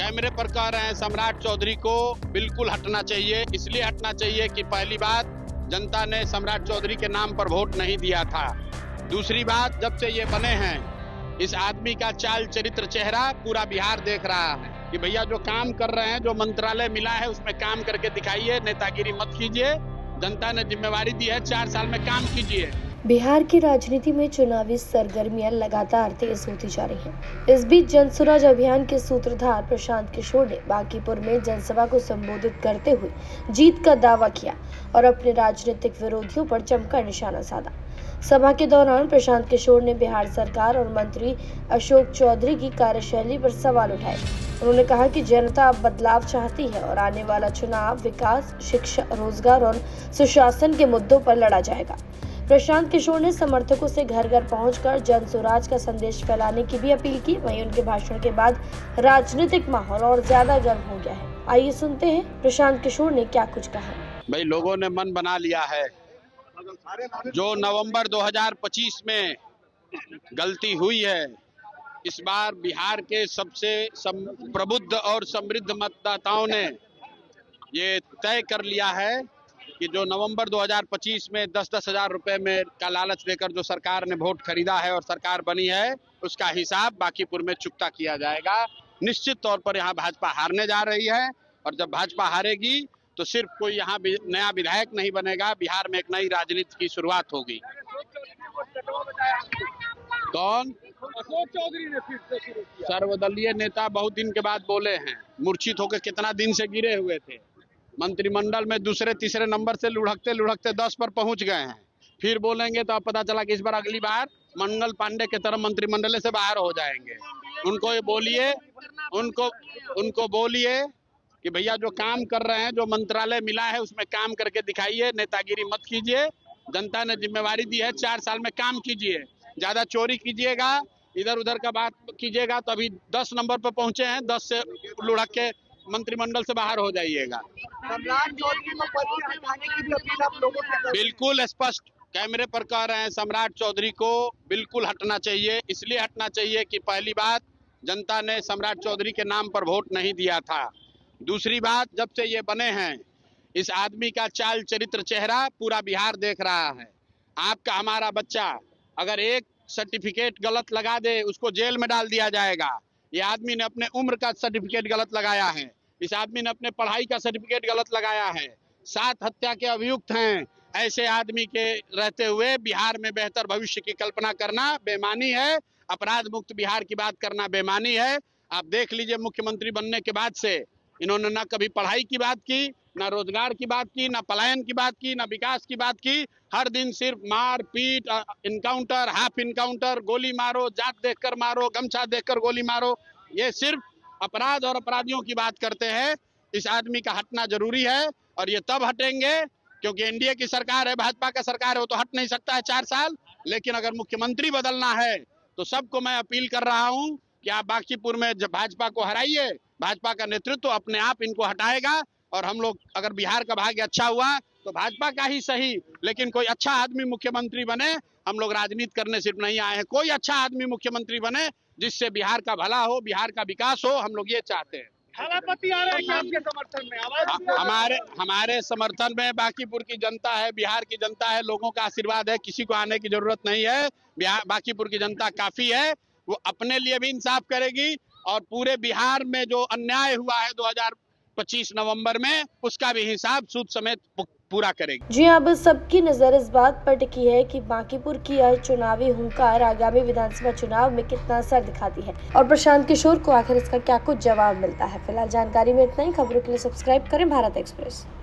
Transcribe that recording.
कैमरे पर कह रहे हैं सम्राट चौधरी को बिल्कुल हटना चाहिए। इसलिए हटना चाहिए कि पहली बात, जनता ने सम्राट चौधरी के नाम पर वोट नहीं दिया था। दूसरी बात, जब से ये बने हैं, इस आदमी का चाल चरित्र चेहरा पूरा बिहार देख रहा है कि भैया जो काम कर रहे हैं, जो मंत्रालय मिला है उसमें काम करके दिखाइए, नेतागिरी मत कीजिए। जनता ने जिम्मेवारी दी है, 4 साल में काम कीजिए। बिहार की राजनीति में चुनावी सरगर्मियां लगातार तेज होती जा रही हैं। इस बीच जनसुराज अभियान के सूत्रधार प्रशांत किशोर ने बांकीपुर में जनसभा को संबोधित करते हुए जीत का दावा किया और अपने राजनीतिक विरोधियों पर जमकर निशाना साधा। सभा के दौरान प्रशांत किशोर ने बिहार सरकार और मंत्री अशोक चौधरी की कार्यशैली पर सवाल उठाए। उन्होंने कहा कि जनता अब बदलाव चाहती है और आने वाला चुनाव विकास, शिक्षा, रोजगार और सुशासन के मुद्दों पर लड़ा जाएगा। प्रशांत किशोर ने समर्थकों से घर घर पहुंचकर जन स्वराज का संदेश फैलाने की भी अपील की। वहीं उनके भाषण के बाद राजनीतिक माहौल और ज्यादा गर्म हो गया है। आइए सुनते हैं प्रशांत किशोर ने क्या कुछ कहा। भाई, लोगों ने मन बना लिया है। जो नवंबर 2025 में गलती हुई है, इस बार बिहार के सबसे प्रबुद्ध और समृद्ध मतदाताओं ने ये तय कर लिया है कि जो नवंबर 2025 में 10-10 हजार रुपए में का लालच देकर जो सरकार ने वोट खरीदा है और सरकार बनी है, उसका हिसाब बांकीपुर में चुकता किया जाएगा। निश्चित तौर पर यहाँ भाजपा हारने जा रही है और जब भाजपा हारेगी तो सिर्फ कोई यहाँ नया विधायक नहीं बनेगा, बिहार में एक नई राजनीति की शुरुआत होगी। कौन? अशोक चौधरी ने फिर से शुरू किया। सर्वदलीय नेता बहुत दिन के बाद बोले हैं। मूर्छित होकर कितना दिन से गिरे हुए थे। मंत्रिमंडल में दूसरे तीसरे नंबर से लुढ़कते लुढ़कते 10 पर पहुंच गए हैं। फिर बोलेंगे तो अब पता चला कि इस बार अगली बार मंगल पांडे की तरह मंत्रिमंडल से बाहर हो जाएंगे। उनको ये बोलिए, उनको बोलिए कि भैया जो काम कर रहे हैं, जो मंत्रालय मिला है उसमें काम करके दिखाइए, नेतागिरी मत कीजिए। जनता ने जिम्मेवारी दी है, 4 साल में काम कीजिए। ज्यादा चोरी कीजिएगा, इधर उधर का बात कीजिएगा तो अभी 10 नंबर पर पहुंचे हैं, 10 से लुढ़क के मंत्रिमंडल से बाहर हो जाइएगा। सम्राट चौधरी को पद से हटाने की भी अपील आप लोगों से कर। बिल्कुल स्पष्ट कैमरे पर कह रहे हैं सम्राट चौधरी को बिल्कुल हटना चाहिए। इसलिए हटना चाहिए कि पहली बात, जनता ने सम्राट चौधरी के नाम पर वोट नहीं दिया था। दूसरी बात, जब से ये बने हैं, इस आदमी का चाल चरित्र चेहरा पूरा बिहार देख रहा है। आपका हमारा बच्चा अगर एक सर्टिफिकेट गलत लगा दे, उसको जेल में डाल दिया जाएगा। ये आदमी ने अपने उम्र का सर्टिफिकेट गलत लगाया है। इस आदमी ने अपने पढ़ाई का सर्टिफिकेट गलत लगाया है। 7 हत्या के अभियुक्त हैं। ऐसे आदमी के रहते हुए बिहार में बेहतर भविष्य की कल्पना करना बेईमानी है। अपराध मुक्त बिहार की बात करना बेईमानी है। आप देख लीजिए, मुख्यमंत्री बनने के बाद से इन्होंने ना कभी पढ़ाई की बात की, ना रोजगार की बात की, ना पलायन की बात की, ना विकास की बात की। हर दिन सिर्फ मार पीट, इनकाउंटर, हाफ इनकाउंटर, गोली मारो, जात देखकर मारो, गमछा देखकर गोली मारो। ये सिर्फ अपराध और अपराधियों की बात करते हैं। इस आदमी का हटना जरूरी है और ये तब हटेंगे क्योंकि एनडीए की सरकार है, भाजपा का सरकार है, वो तो हट नहीं सकता है 4 साल। लेकिन अगर मुख्यमंत्री बदलना है तो सबको मैं अपील कर रहा हूं कि आप बांकीपुर में जब भाजपा को हराइए, भाजपा का नेतृत्व अपने आप इनको हटाएगा और हम लोग, अगर बिहार का भाग्य अच्छा हुआ तो भाजपा का ही सही, लेकिन कोई अच्छा आदमी मुख्यमंत्री बने। हम लोग राजनीति करने सिर्फ नहीं आए हैं, कोई अच्छा आदमी मुख्यमंत्री बने जिससे बिहार का भला हो, बिहार का विकास हो, हम लोग ये चाहते हैं। थलापति आ रहे हैं क्या आपके समर्थन में? आवाज हमारे समर्थन में बांकीपुर की जनता है, बिहार की जनता है, लोगों का आशीर्वाद है, किसी को आने की जरूरत नहीं है। बांकीपुर की जनता काफी है, वो अपने लिए भी इंसाफ करेगी और पूरे बिहार में जो अन्याय हुआ है 2025 नवंबर में, उसका भी हिसाब सूद समेत पूरा करेगी। जी हाँ, अब सबकी नजर इस बात पर टिकी है कि बांकीपुर की यह चुनावी हुंकार आगामी विधानसभा चुनाव में कितना असर दिखाती है और प्रशांत किशोर को आखिर इसका क्या कुछ जवाब मिलता है। फिलहाल जानकारी में इतना ही। खबरों के लिए सब्सक्राइब करें भारत एक्सप्रेस।